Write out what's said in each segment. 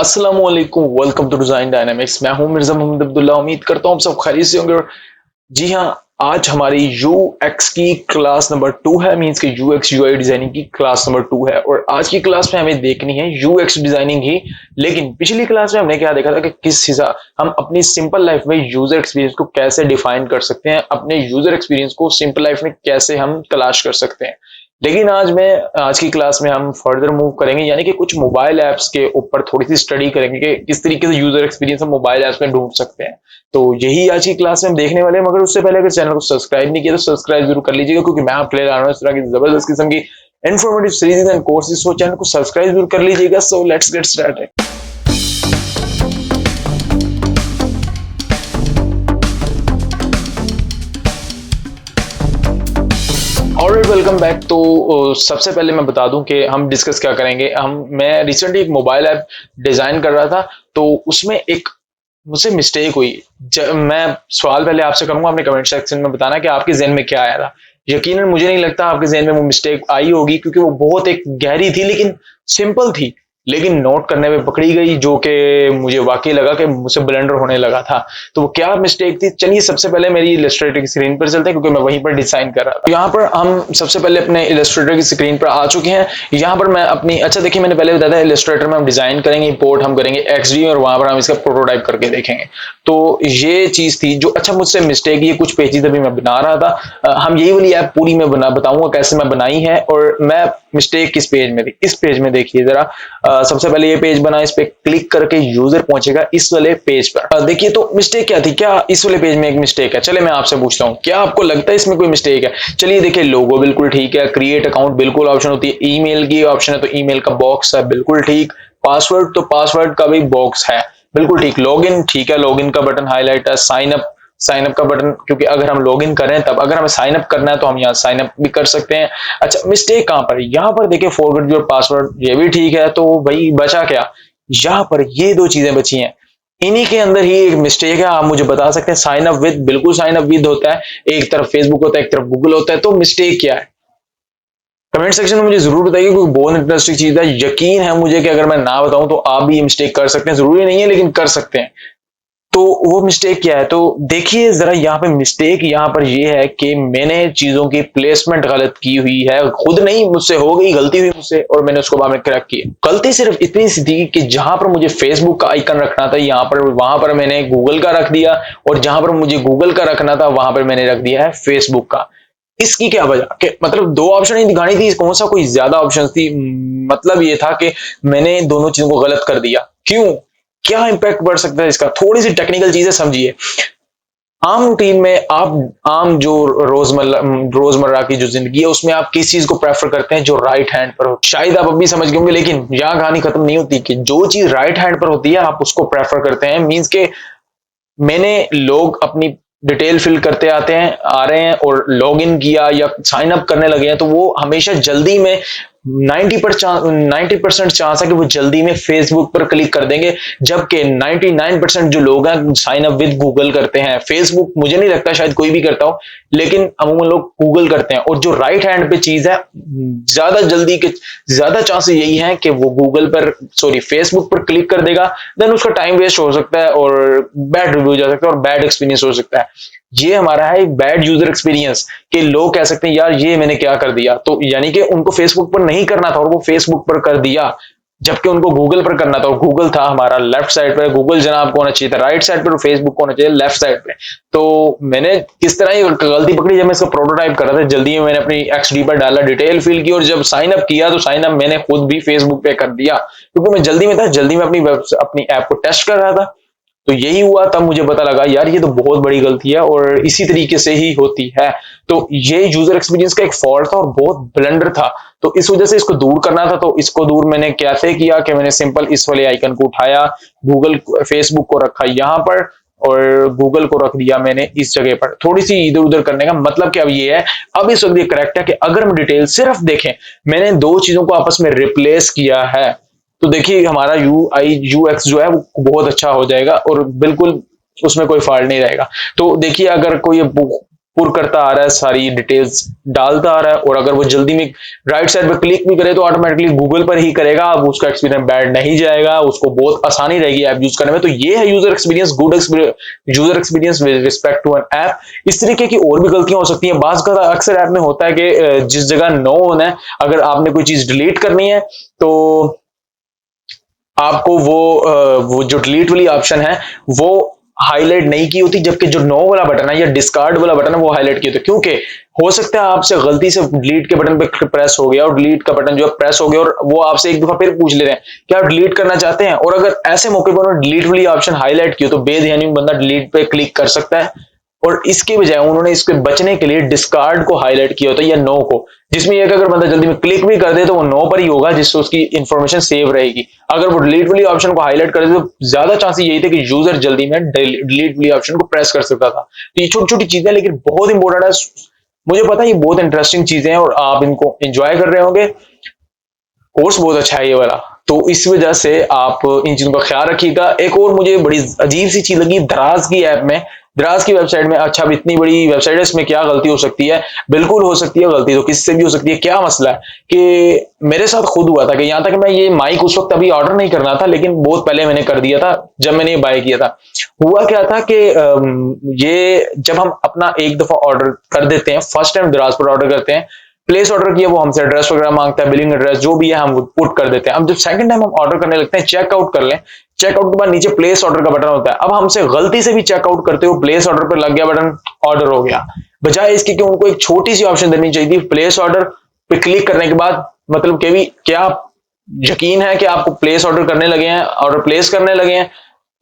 अस्सलामुअलैकुम, welcome to design dynamics. मैं हूं मिर्जा मोहम्मद अब्दुल्ला। उम्मीद करता हूं आप सब खैरियत से होंगे। जी हां, आज हमारी यूएक्स की क्लास नंबर 2 है। मींस कि यूएक्स यूआई डिजाइनिंग की क्लास नंबर 2 है और आज की क्लास में हमें देखनी है यूएक्स डिजाइनिंग ही। लेकिन पिछली क्लास में हमने क्या देखा था कि किस हिसाब हम अपनी सिंपल लाइफ में यूजर एक्सपीरियंस को कैसे डिफाइन कर सकते हैं, अपने यूजर एक्सपीरियंस को सिंपल लाइफ में कैसे हम तलाश कर सकते हैं। लेकिन आज की क्लास में हम फर्दर मूव करेंगे, यानी कि कुछ मोबाइल ऐप्स के ऊपर थोड़ी सी स्टडी करेंगे कि किस तरीके से यूजर एक्सपीरियंस हम मोबाइल ऐप्स में ढूंढ सकते हैं। तो यही आज की क्लास में हम देखने वाले हैं। मगर उससे पहले अगर चैनल को सब्सक्राइब नहीं किया तो सब्सक्राइब जरूर कर लीजिएगा, क्योंकि मैं आपके लिए ला रहा हूँ इस तरह की जबरदस्त किस्म की इन्फॉर्मेटिव सीरीज एंड कोर्सेज। तो चैनल को सब्सक्राइब जरूर कर लीजिएगा। So let's get started. Alright, welcome back. तो सबसे पहले मैं बता दूं कि हम डिस्कस क्या करेंगे। मैं रिसेंटली एक मोबाइल ऐप डिजाइन कर रहा था, तो उसमें एक मुझसे मिस्टेक हुई। मैं सवाल पहले आपसे करूंगा, अपने कमेंट सेक्शन में बताना कि आपके जहन में क्या आया था। यकीनन मुझे नहीं लगता आपके जहन में वो मिस्टेक आई होगी, क्योंकि वो बहुत एक गहरी थी लेकिन सिंपल थी, लेकिन नोट करने में पकड़ी गई, जो कि मुझे वाकई लगा कि मुझसे ब्लंडर होने लगा था। तो वो क्या मिस्टेक थी, चलिए सबसे पहले मेरी इलस्ट्रेटर की स्क्रीन पर चलते हैं, क्योंकि मैं वहीं पर डिजाइन कर रहा था। यहाँ पर हम सबसे पहले अपने इलस्ट्रेटर की स्क्रीन पर आ चुके हैं। यहाँ पर मैं अपनी देखिए, मैंने पहले बताया था इलस्ट्रेटर में हम डिजाइन करेंगे, इंपोर्ट हम करेंगे एक्सडी और वहां पर हम इसका प्रोटोटाइप करके देखेंगे। तो ये चीज थी जो मुझसे मिस्टेक, ये कुछ पेजेस अभी मैं बना रहा था। हम यही वाली ऐप पूरी मैं बताऊंगा कैसे मैं बनाई है, और मैं मिस्टेक किस पेज में थी। इस पेज में देखिए जरा, सबसे पहले ये पेज बना, इस पे क्लिक करके यूजर पहुंचेगा इस वाले पेज पर। देखिए तो मिस्टेक क्या थी, क्या इस वाले पेज में एक मिस्टेक है? चले मैं आपसे पूछता हूं, क्या आपको लगता है इसमें कोई मिस्टेक है? चलिए देखिए, लोगो बिल्कुल ठीक है, क्रिएट अकाउंट बिल्कुल ऑप्शन होती है, ईमेल की ऑप्शन है तो ईमेल का बॉक्स है बिल्कुल ठीक, पासवर्ड तो पासवर्ड का भी बॉक्स है बिल्कुल ठीक, लॉगिन ठीक है, लॉगिन का बटन हाईलाइट है, साइन अप का बटन, क्योंकि अगर हम लॉगिन करें तब अगर हमें साइन अप करना है तो हम यहाँ साइन अप भी कर सकते हैं। अच्छा, मिस्टेक कहां पर? यहाँ पर देखिए फॉरगेट योर पासवर्ड, ये भी ठीक है, तो भाई बचा क्या? यहाँ पर ये दो चीजें बची हैं, इन्हीं के अंदर ही एक मिस्टेक है। आप मुझे बता सकते हैं? साइन अप विद, बिल्कुल साइन अप विद होता है, एक तरफ फेसबुक होता है एक तरफ गूगल होता है, तो मिस्टेक क्या है? कमेंट सेक्शन में मुझे जरूर बताइए, क्योंकि बहुत इंटरेस्टिंग चीज है। यकीन है मुझे कि अगर मैं ना बताऊं तो आप भी ये मिस्टेक कर सकते हैं, जरूरी नहीं है लेकिन कर सकते हैं। तो वो मिस्टेक क्या है? तो देखिए जरा, यहाँ पे मिस्टेक यहाँ पर ये है कि मैंने चीजों की प्लेसमेंट गलत की हुई है। खुद नहीं, मुझसे हो गई, गलती हुई मुझसे और मैंने उसको बाद में क्रैक किया। गलती सिर्फ इतनी सी थी कि जहां पर मुझे फेसबुक का आइकन रखना था, यहाँ पर वहां पर मैंने गूगल का रख दिया, और जहां पर मुझे गूगल का रखना था वहां पर मैंने रख दिया है फेसबुक का। इसकी क्या वजह कि मतलब दो ऑप्शन ही दिखानी थी, कौन सा कोई ज्यादा ऑप्शन थी? मतलब ये था कि मैंने दोनों चीजों को गलत कर दिया। क्यों? क्या इंपैक्ट पड़ सकता है इसका? थोड़ी सी टेक्निकल चीजें समझिए। आम रूटीन में आप आम जो रोजमर्रा की जो जिंदगी है उसमें आप किस चीज को प्रेफर करते हैं जो राइट हैंड पर हो? शायद आप अभी समझ गए होंगे, लेकिन यहाँ कहानी खत्म नहीं होती कि जो चीज राइट हैंड पर होती है आप उसको प्रेफर करते हैं। मींस के मैंने लोग अपनी डिटेल फिल करते आते हैं आ रहे हैं और लॉग इन किया या साइन अप करने लगे हैं, तो वो हमेशा जल्दी में 90% चांस है कि वो जल्दी में फेसबुक पर क्लिक कर देंगे, जबकि 99% जो लोग हैं साइन अप विद गूगल करते हैं। फेसबुक मुझे नहीं लगता शायद कोई भी करता हो, लेकिन अमूमन लोग गूगल करते हैं। और जो राइट हैंड पे चीज है, ज्यादा जल्दी के ज्यादा चांसेस यही हैं कि वो गूगल पर, सॉरी, फेसबुक पर क्लिक कर देगा। देन उसका टाइम वेस्ट हो सकता है और बैड रिव्यू जा सकता है और बैड एक्सपीरियंस हो सकता है। ये हमारा है एक बैड यूजर एक्सपीरियंस, कि लोग कह सकते हैं यार ये मैंने क्या कर दिया। तो यानी कि उनको फेसबुक पर नहीं करना था और वो फेसबुक पर कर दिया, जबकि उनको गूगल पर करना था। और गूगल था हमारा लेफ्ट साइड पर, गूगल जनाब को होना चाहिए था राइट साइड पर, फेसबुक को होना चाहिए लेफ्ट साइड पे। तो मैंने किस तरह ये गलती पकड़ी, जब मैं इसका प्रोटोटाइप कर रहा था जल्दी में मैंने अपनी एक्सडी पर डाला, डिटेल फिल की, और जब साइन अप किया तो साइन अप मैंने खुद भी फेसबुक पे कर दिया, क्योंकि मैं जल्दी में था, जल्दी में अपनी ऐप को टेस्ट कर रहा था। तो यही हुआ, तब मुझे पता लगा यार ये तो बहुत बड़ी गलती है और इसी तरीके से ही होती है। तो ये यूजर एक्सपीरियंस का एक फॉल्ट था और बहुत ब्लंडर था। तो इस वजह से इसको दूर करना था। तो इसको दूर मैंने कैसे किया कि मैंने सिंपल इस वाले आइकन को उठाया, गूगल फेसबुक को रखा यहाँ पर और गूगल को रख दिया मैंने इस जगह पर। थोड़ी सी इधर उधर करने का मतलब क्या ये है, अब इस वक्त ये करेक्ट है कि अगर हम डिटेल सिर्फ देखें, मैंने दो चीजों को आपस में रिप्लेस किया है, तो देखिए हमारा यूएक्स जो है वो बहुत अच्छा हो जाएगा और बिल्कुल उसमें कोई फॉल्ट नहीं रहेगा। तो देखिए, अगर कोई पुर करता आ रहा है, सारी डिटेल्स डालता आ रहा है, और अगर वो जल्दी में राइट साइड पे क्लिक भी करे तो ऑटोमेटिकली गूगल पर ही करेगा, अब उसका एक्सपीरियंस बैड नहीं जाएगा, उसको बहुत आसानी रहेगी ऐप यूज करने में। तो ये है user experience, good user experience with respect to an app. इस तरीके की और भी गलतियां हो सकती हैं। बात का अक्सर ऐप में होता है कि जिस जगह नो होना है, अगर आपने कोई चीज डिलीट करनी है तो आपको वो जो डिलीट वाली ऑप्शन है वो हाईलाइट नहीं की होती, जबकि जो नो वाला बटन है या डिस्कार्ड वाला बटन है वो हाईलाइट की होती है। क्योंकि हो सकता है आपसे गलती से डिलीट के बटन पे प्रेस हो गया और डिलीट का बटन जो है प्रेस हो गया, और वो आपसे एक दफा फिर पूछ ले रहे हैं कि आप डिलीट करना चाहते हैं, और अगर ऐसे मौके पर उन्होंने डिलीट वाली ऑप्शन हाईलाइट की हो तो बेध्यानी में बंदा डिलीट पे क्लिक कर सकता है, और इसके बजाय उन्होंने इसके बचने के लिए डिस्कार्ड को हाईलाइट किया होता है या नो को, जिसमें एक अगर बंदा जल्दी में क्लिक भी कर दे तो वो नो पर ही होगा, जिससे उसकी इंफॉर्मेशन सेव रहेगी। अगर वो डिलीट वाली ऑप्शन को हाईलाइट कर दे तो ज्यादा चांसेस यही थे कि यूजर जल्दी में डिलीट वाली ऑप्शन को प्रेस कर सकता था। तो ये छोटी छोटी चीजें लेकिन बहुत इंपॉर्टेंट है। मुझे पता है ये बहुत इंटरेस्टिंग चीजें हैं और आप इनको एंजॉय कर रहे होंगे। कोर्स बहुत अच्छा है ये वाला, तो इस वजह से आप इन चीजों का ख्याल रखिएगा। एक और मुझे बड़ी अजीब सी चीज लगी दराज की ऐप में, दराज की वेबसाइट में। अच्छा, अब इतनी बड़ी वेबसाइट है, इसमें क्या गलती हो सकती है? बिल्कुल हो सकती है गलती, तो किससे भी हो सकती है। क्या मसला है कि मेरे साथ खुद हुआ था कि यहाँ तक मैं ये माइक उस वक्त अभी ऑर्डर नहीं करना था, लेकिन बहुत पहले मैंने कर दिया था जब मैंने ये बाय किया था। हुआ क्या था कि ये जब हम अपना एक दफा ऑर्डर कर देते हैं, फर्स्ट टाइम दराज पर ऑर्डर करते हैं, प्लेस ऑर्डर किया, वो हमसे एड्रेस वगैरह मांगता है, बिलिंग एड्रेस जो भी है हम पुट कर देते हैं। अब जब सेकंड टाइम हम ऑर्डर करने लगते हैं, चेकआउट कर लें, चेकआउट के बाद नीचे प्लेस ऑर्डर का बटन होता है। अब हमसे गलती से भी चेकआउट करते हो, प्लेस ऑर्डर पर लग गया बटन, ऑर्डर हो गया, बजाय इसके कि उनको एक छोटी सी ऑप्शन देनी चाहिए थी प्लेस ऑर्डर पे क्लिक करने के बाद, मतलब कि भी क्या यकीन है कि आपको प्लेस ऑर्डर करने लगे हैं, ऑर्डर प्लेस करने लगे हैं,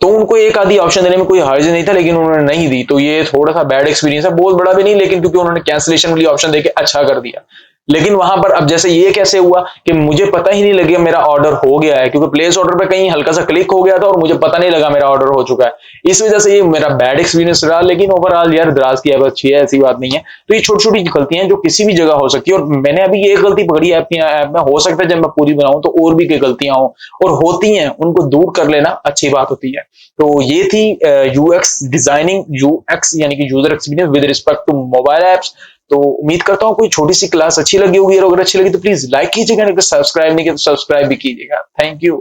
तो उनको एक आधी ऑप्शन देने में कोई हर्ज नहीं था, लेकिन उन्होंने नहीं दी। तो ये थोड़ा सा बैड एक्सपीरियंस है, बहुत बड़ा भी नहीं, लेकिन क्योंकि उन्होंने कैंसिलेशन वाली ऑप्शन देके अच्छा कर दिया। लेकिन वहां पर अब जैसे ये कैसे हुआ कि मुझे पता ही नहीं लगा मेरा ऑर्डर हो गया है, क्योंकि प्लेस ऑर्डर पे कहीं हल्का सा क्लिक हो गया था और मुझे पता नहीं लगा मेरा ऑर्डर हो चुका है। इस वजह से ये मेरा बैड एक्सपीरियंस रहा। लेकिन ओवरऑल यार दराज की ऐप अच्छी है, ऐसी बात नहीं है। तो ये छोटी छोटी गलतियां जो किसी भी जगह हो सकती है, और मैंने अभी ये गलती पकड़ी ऐप में, हो सकता है जब मैं पूरी बनाऊं तो और भी कई गलतियां हो और होती हैं, उनको दूर कर लेना अच्छी बात होती है। तो ये थी यूएक्स डिजाइनिंग, यूएक्स यानी कि user experience with respect to mobile apps. तो उम्मीद करता हूँ कोई छोटी सी क्लास अच्छी लगी होगी, और अगर अच्छी लगी तो प्लीज लाइक कीजिएगा, अगर सब्सक्राइब नहीं किया तो सब्सक्राइब भी कीजिएगा। Thank you.